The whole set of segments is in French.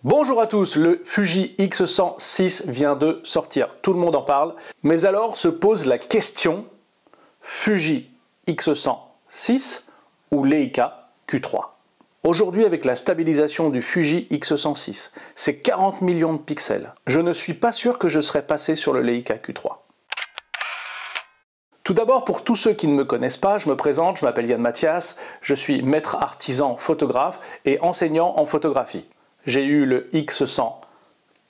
Bonjour à tous, le Fuji X106 vient de sortir, tout le monde en parle, mais alors se pose la question, Fuji X106 ou Leica Q3? Aujourd'hui, avec la stabilisation du Fuji X106, c'est 40 millions de pixels, je ne suis pas sûr que je serais passé sur le Leica Q3. Tout d'abord, pour tous ceux qui ne me connaissent pas, je me présente, je m'appelle Yann Mathias, je suis maître artisan photographe et enseignant en photographie. J'ai eu le X100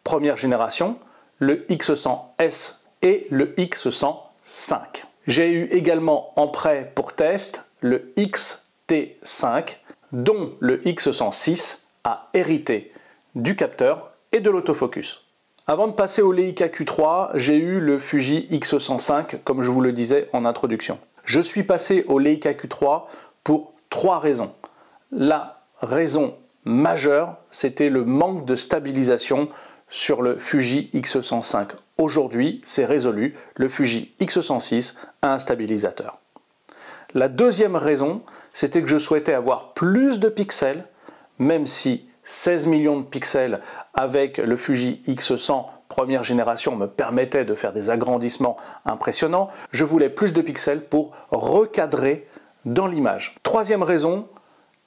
première génération, le X100S et le X105. J'ai eu également en prêt pour test le X-T5, dont le X106 a hérité du capteur et de l'autofocus. Avant de passer au Leica Q3, j'ai eu le Fuji X105, comme je vous le disais en introduction. Je suis passé au Leica Q3 pour 3 raisons. La raison majeure, c'était le manque de stabilisation sur le Fuji X105. Aujourd'hui, c'est résolu, le Fuji X106 a un stabilisateur. La deuxième raison, c'était que je souhaitais avoir plus de pixels, même si 16 millions de pixels avec le Fuji X100 première génération me permettait de faire des agrandissements impressionnants, je voulais plus de pixels pour recadrer dans l'image. Troisième raison,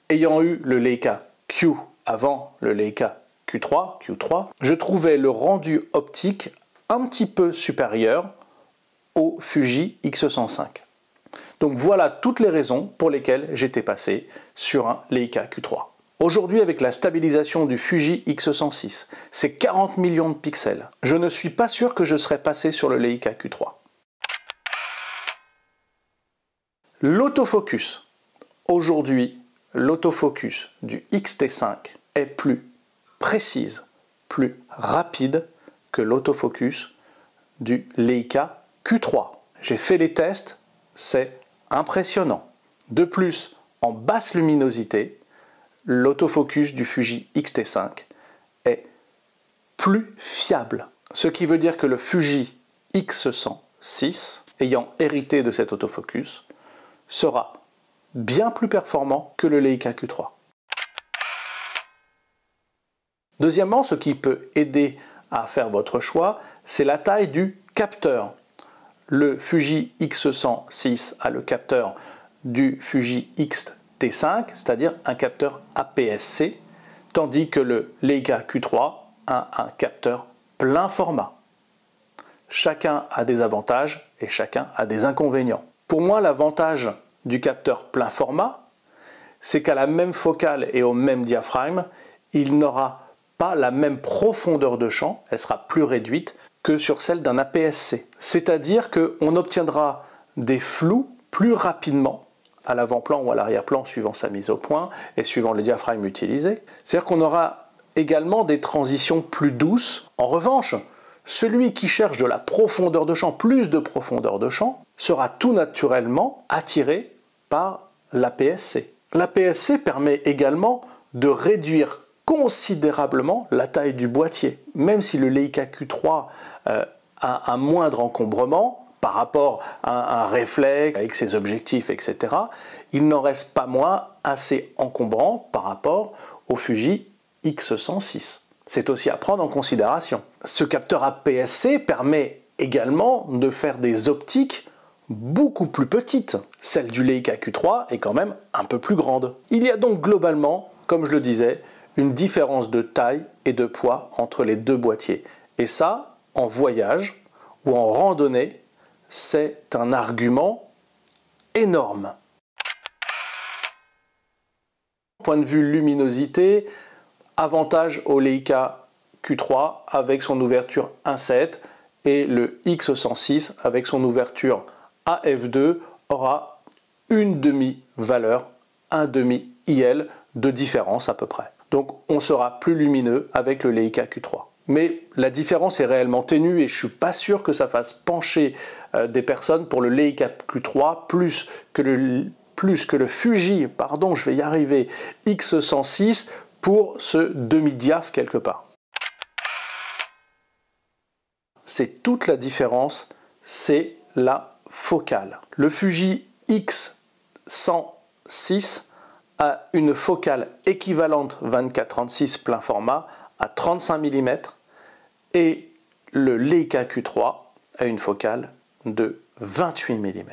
ayant eu le Leica Q avant le Leica Q3, je trouvais le rendu optique un petit peu supérieur au Fuji X105. Donc voilà toutes les raisons pour lesquelles j'étais passé sur un Leica Q3. Aujourd'hui, avec la stabilisation du Fuji X106, c'est 40 millions de pixels. Je ne suis pas sûr que je serais passé sur le Leica Q3. L'autofocus. Aujourd'hui, l'autofocus du X-T5 est plus précise, plus rapide que l'autofocus du Leica Q3. J'ai fait les tests, c'est impressionnant. De plus, en basse luminosité, l'autofocus du Fuji X-T5 est plus fiable. Ce qui veut dire que le Fuji X106, ayant hérité de cet autofocus, sera bien plus performant que le Leica Q3. Deuxièmement, ce qui peut aider à faire votre choix, c'est la taille du capteur. Le Fuji X106 a le capteur du Fuji X-T5, c'est-à-dire un capteur APS-C, tandis que le Leica Q3 a un capteur plein format. Chacun a des avantages et chacun a des inconvénients. Pour moi, l'avantage du capteur plein format, c'est qu'à la même focale et au même diaphragme, il n'aura pas la même profondeur de champ, elle sera plus réduite que sur celle d'un APS-C. C'est-à-dire qu'on obtiendra des flous plus rapidement à l'avant-plan ou à l'arrière-plan suivant sa mise au point et suivant le diaphragme utilisé. C'est-à-dire qu'on aura également des transitions plus douces. En revanche, celui qui cherche de la profondeur de champ, plus de profondeur de champ, sera tout naturellement attiré par l'APS-C. L'APS-C permet également de réduire considérablement la taille du boîtier. Même si le Leica Q3 a un moindre encombrement par rapport à un réflexe avec ses objectifs, etc., il n'en reste pas moins assez encombrant par rapport au Fuji X106. C'est aussi à prendre en considération. Ce capteur APS-C permet également de faire des optiques beaucoup plus petites. Celle du Leica Q3 est quand même un peu plus grande. Il y a donc globalement, comme je le disais, une différence de taille et de poids entre les deux boîtiers. Et ça, en voyage ou en randonnée, c'est un argument énorme. Point de vue luminosité, avantage au Leica Q3 avec son ouverture 1.7 et le X106 avec son ouverture AF2 aura une demi-valeur, un demi-IL de différence à peu près. Donc on sera plus lumineux avec le Leica Q3. Mais la différence est réellement ténue et je ne suis pas sûr que ça fasse pencher des personnes pour le Leica Q3 plus que le Fuji, pardon, je vais y arriver, X106 pour ce demi-diaph quelque part. C'est toute la différence, c'est la focale. Le Fuji X106 a une focale équivalente 24-36 plein format à 35 mm et le Leica Q3 a une focale de 28 mm,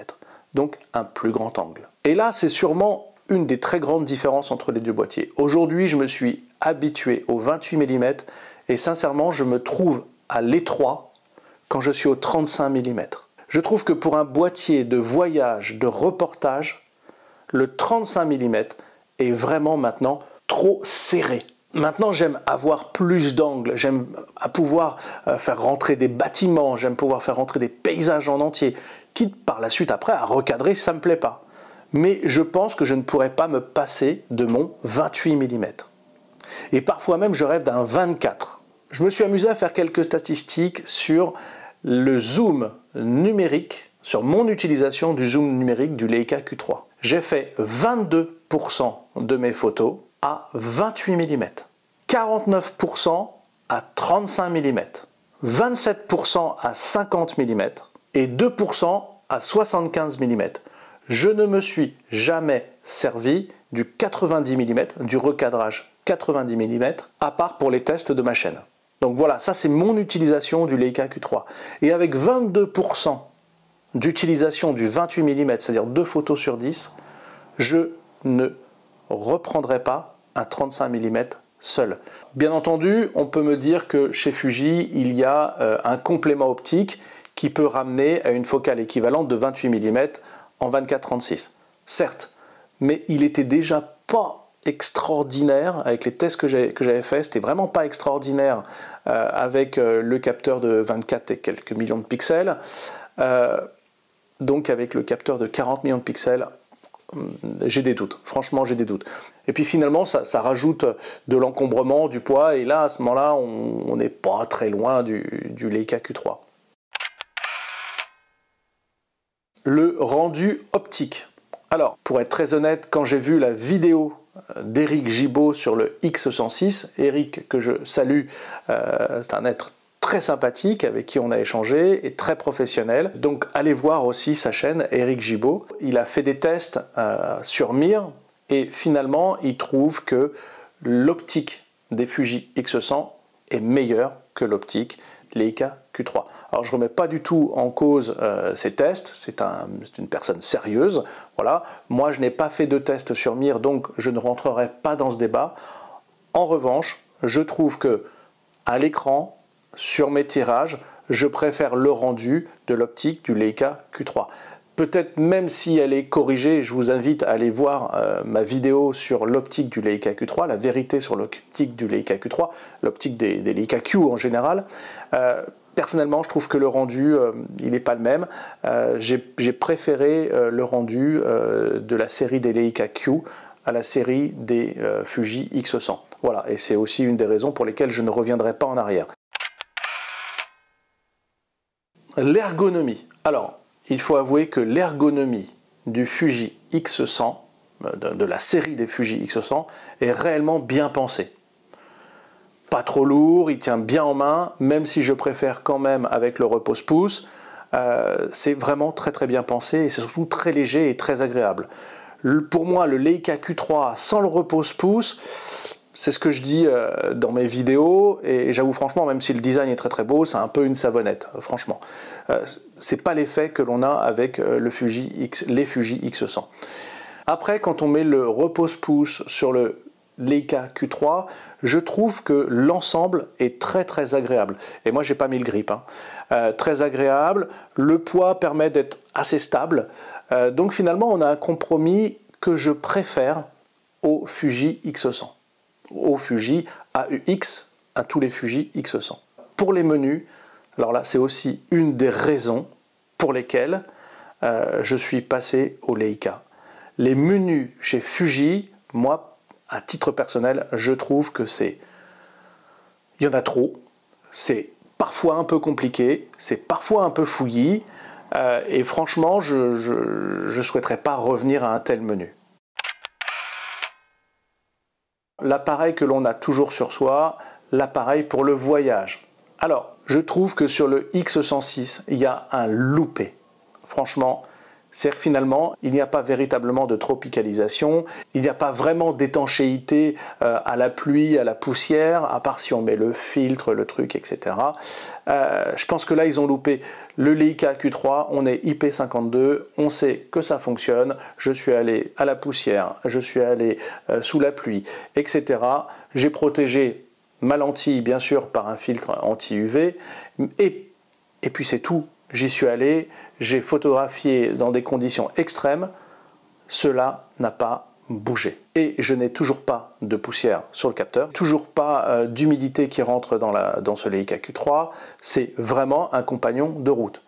donc un plus grand angle. Et là, c'est sûrement une des très grandes différences entre les deux boîtiers. Aujourd'hui, je me suis habitué au 28 mm et sincèrement, je me trouve à l'étroit quand je suis au 35 mm. Je trouve que pour un boîtier de voyage, de reportage, le 35 mm est vraiment maintenant trop serré. Maintenant, j'aime avoir plus d'angles, j'aime pouvoir faire rentrer des bâtiments, j'aime pouvoir faire rentrer des paysages en entier, quitte par la suite après à recadrer si ça ne me plaît pas. Mais je pense que je ne pourrais pas me passer de mon 28 mm. Et parfois même, je rêve d'un 24. Je me suis amusé à faire quelques statistiques sur le zoom numérique, sur mon utilisation du zoom numérique du Leica Q3. J'ai fait 22% de mes photos à 28 mm, 49% à 35 mm, 27% à 50 mm et 2% à 75 mm. Je ne me suis jamais servi du 90 mm, du recadrage 90 mm, à part pour les tests de ma chaîne. Donc voilà, ça c'est mon utilisation du Leica Q3. Et avec 22% d'utilisation du 28 mm, c'est-à-dire 2 photos sur 10, je ne reprendrai pas un 35 mm seul. Bien entendu, on peut me dire que chez Fuji, il y a un complément optique qui peut ramener à une focale équivalente de 28 mm en 24-36. Certes, mais il était déjà pas extraordinaire avec les tests que j'avais fait, c'était vraiment pas extraordinaire avec le capteur de 24 et quelques millions de pixels. Donc avec le capteur de 40 millions de pixels, j'ai des doutes, franchement j'ai des doutes. Et puis finalement ça rajoute de l'encombrement, du poids, et là à ce moment-là on n'est pas très loin du Leica Q3. Le rendu optique. Alors pour être très honnête, quand j'ai vu la vidéo d'Éric Gibaud sur le X106, Eric que je salue, c'est un être très sympathique avec qui on a échangé et très professionnel. Donc allez voir aussi sa chaîne Éric Gibaud. Il a fait des tests sur Mir et finalement il trouve que l'optique des Fuji X100 est meilleure que l'optique Leica Q3. Alors je ne remets pas du tout en cause ces tests, c'est une personne sérieuse. Voilà. Moi je n'ai pas fait de test sur Mir, donc je ne rentrerai pas dans ce débat. En revanche, je trouve que à l'écran, sur mes tirages, je préfère le rendu de l'optique du Leica Q3. Peut-être même si elle est corrigée, je vous invite à aller voir ma vidéo sur l'optique du Leica Q3, la vérité sur l'optique du Leica Q3, l'optique des Leica Q en général. Personnellement, je trouve que le rendu, il n'est pas le même. J'ai préféré le rendu de la série des Leica Q à la série des Fuji X100. Voilà, et c'est aussi une des raisons pour lesquelles je ne reviendrai pas en arrière. L'ergonomie. Alors, il faut avouer que l'ergonomie du Fuji X100, de la série des Fuji X100, est réellement bien pensée. Pas trop lourd, il tient bien en main, même si je préfère quand même avec le repose-pouce. C'est vraiment très très bien pensé et c'est surtout très léger et très agréable. Pour moi, le Leica Q3 sans le repose-pouce, c'est ce que je dis dans mes vidéos, et j'avoue franchement, même si le design est très très beau, c'est un peu une savonnette, franchement. C'est pas l'effet que l'on a avec les Fuji X100. Après, quand on met le repose-pouce sur le Leica Q3, je trouve que l'ensemble est très très agréable. Et moi, j'ai pas mis le grip. Très agréable, le poids permet d'être assez stable. Donc finalement, on a un compromis que je préfère au Fuji X100. Au Fuji AUX, à tous les Fuji X100. Pour les menus, alors là c'est aussi une des raisons pour lesquelles je suis passé au Leica. Les menus chez Fuji, moi à titre personnel, je trouve que il y en a trop, c'est parfois un peu compliqué, c'est parfois un peu fouillis, et franchement je souhaiterais pas revenir à un tel menu. L'appareil que l'on a toujours sur soi, l'appareil pour le voyage. Alors, je trouve que sur le X106, il y a un loupé. Franchement, C'est-à-dire que finalement, il n'y a pas véritablement de tropicalisation, il n'y a pas vraiment d'étanchéité à la pluie, à la poussière, à part si on met le filtre, le truc, etc. Je pense que là, ils ont loupé le Leica Q3, on est IP52, on sait que ça fonctionne, je suis allé à la poussière, je suis allé sous la pluie, etc. J'ai protégé ma lentille, bien sûr, par un filtre anti-UV, et puis c'est tout. J'y suis allé, j'ai photographié dans des conditions extrêmes, cela n'a pas bougé. Et je n'ai toujours pas de poussière sur le capteur, toujours pas d'humidité qui rentre dans ce Leica Q3, c'est vraiment un compagnon de route.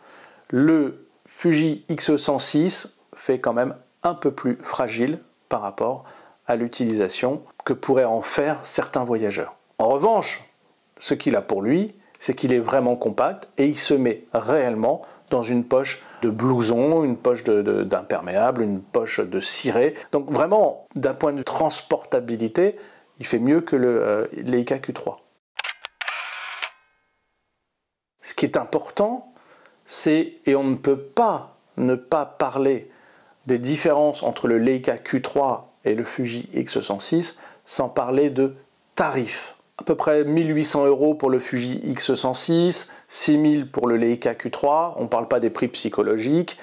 Le Fuji X106 fait quand même un peu plus fragile par rapport à l'utilisation que pourraient en faire certains voyageurs. En revanche, ce qu'il a pour lui, c'est qu'il est vraiment compact et il se met réellement dans une poche de blouson, une poche d'imperméable, une poche de ciré. Donc vraiment, d'un point de vue transportabilité, il fait mieux que le Leica Q3. Ce qui est important, c'est, et on ne peut pas ne pas parler des différences entre le Leica Q3 et le Fuji X106 sans parler de tarifs. À peu près 1800 € pour le Fuji X106, 6000 pour le Leica Q3, on ne parle pas des prix psychologiques.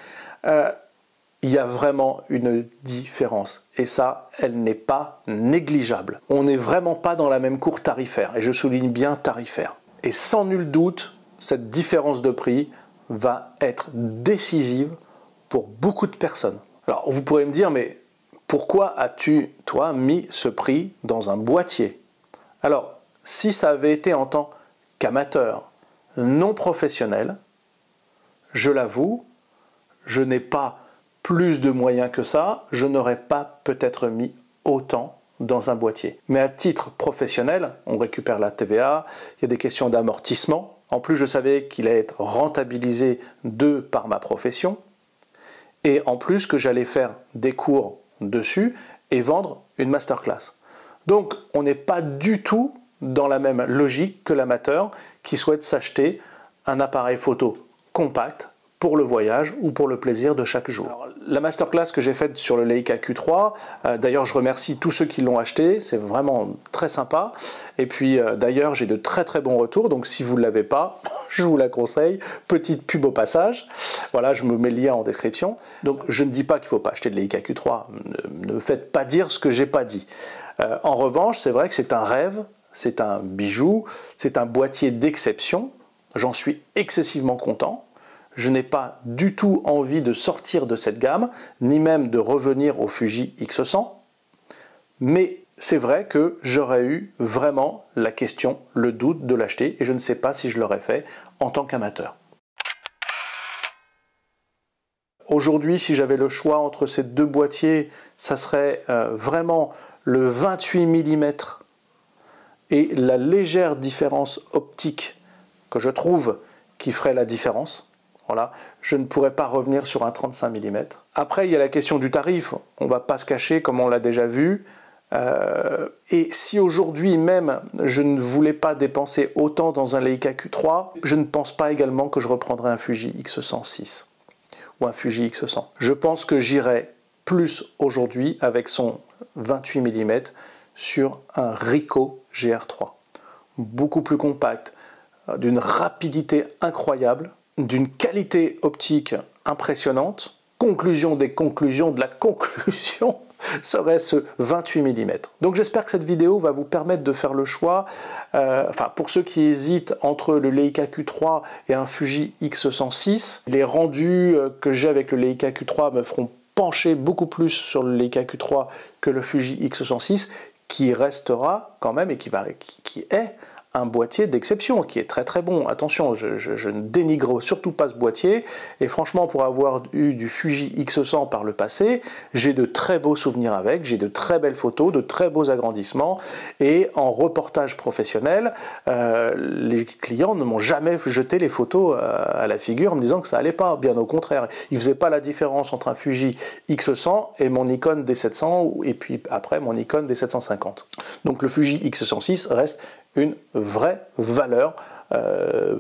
Il y a vraiment une différence et ça, elle n'est pas négligeable. On n'est vraiment pas dans la même cour tarifaire et je souligne bien tarifaire. Et sans nul doute, cette différence de prix va être décisive pour beaucoup de personnes. Alors vous pourrez me dire, mais pourquoi as-tu, toi, mis ce prix dans un boîtier? Alors, si ça avait été en tant qu'amateur non professionnel, je l'avoue, je n'ai pas plus de moyens que ça, je n'aurais pas peut-être mis autant dans un boîtier. Mais à titre professionnel, on récupère la TVA, il y a des questions d'amortissement. En plus, je savais qu'il allait être rentabilisé par ma profession. Et en plus que j'allais faire des cours dessus et vendre une masterclass. Donc, on n'est pas du tout dans la même logique que l'amateur qui souhaite s'acheter un appareil photo compact pour le voyage ou pour le plaisir de chaque jour. Alors, la masterclass que j'ai faite sur le Leica Q3, d'ailleurs je remercie tous ceux qui l'ont acheté, c'est vraiment très sympa. Et puis d'ailleurs j'ai de très très bons retours, donc si vous ne l'avez pas, je vous la conseille. Petite pub au passage, voilà, je me mets le lien en description. Donc je ne dis pas qu'il ne faut pas acheter de Leica Q3, ne me faites pas dire ce que j'ai pas dit. En revanche, c'est vrai que c'est un rêve, c'est un bijou, c'est un boîtier d'exception, j'en suis excessivement content. Je n'ai pas du tout envie de sortir de cette gamme, ni même de revenir au Fuji X100, mais c'est vrai que j'aurais eu vraiment la question, le doute de l'acheter, et je ne sais pas si je l'aurais fait en tant qu'amateur. Aujourd'hui, si j'avais le choix entre ces deux boîtiers, ça serait vraiment le 28 mm et la légère différence optique que je trouve qui ferait la différence. Voilà, je ne pourrais pas revenir sur un 35 mm. Après, il y a la question du tarif. On ne va pas se cacher, comme on l'a déjà vu. Et si aujourd'hui même, je ne voulais pas dépenser autant dans un Leica Q3, je ne pense pas également que je reprendrai un Fuji X106 ou un Fuji X100. Je pense que j'irai plus aujourd'hui avec son 28 mm sur un Ricoh GR3. Beaucoup plus compact, d'une rapidité incroyable, d'une qualité optique impressionnante. Conclusion des conclusions de la conclusion serait ce 28 mm. Donc j'espère que cette vidéo va vous permettre de faire le choix. Enfin, pour ceux qui hésitent entre le Leica Q3 et un Fuji X106, les rendus que j'ai avec le Leica Q3 me feront pencher beaucoup plus sur le Leica Q3 que le Fuji X106, qui restera quand même et qui est un boîtier d'exception, qui est très très bon. Attention, je ne dénigre surtout pas ce boîtier, et franchement, pour avoir eu du Fuji X100 par le passé, j'ai de très beaux souvenirs avec, j'ai de très belles photos, de très beaux agrandissements, et en reportage professionnel, les clients ne m'ont jamais jeté les photos à la figure en me disant que ça allait pas, bien au contraire. Ils ne faisaient pas la différence entre un Fuji X100 et mon Nikon D700, et puis après mon Nikon D750. Donc le Fuji X106 reste une vraie valeur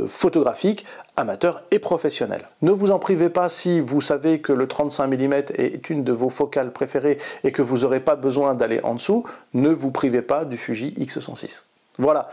photographique, amateur et professionnel. Ne vous en privez pas si vous savez que le 35 mm est une de vos focales préférées et que vous n'aurez pas besoin d'aller en dessous, ne vous privez pas du Fuji X106. Voilà,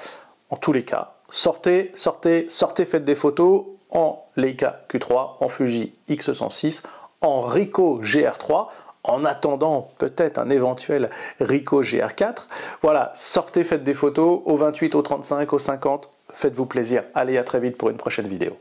en tous les cas, sortez, faites des photos en Leica Q3, en Fuji X106, en Ricoh GR3, en attendant peut-être un éventuel Ricoh GR4. Voilà, sortez, faites des photos au 28, au 35, au 50, faites-vous plaisir. Allez, à très vite pour une prochaine vidéo.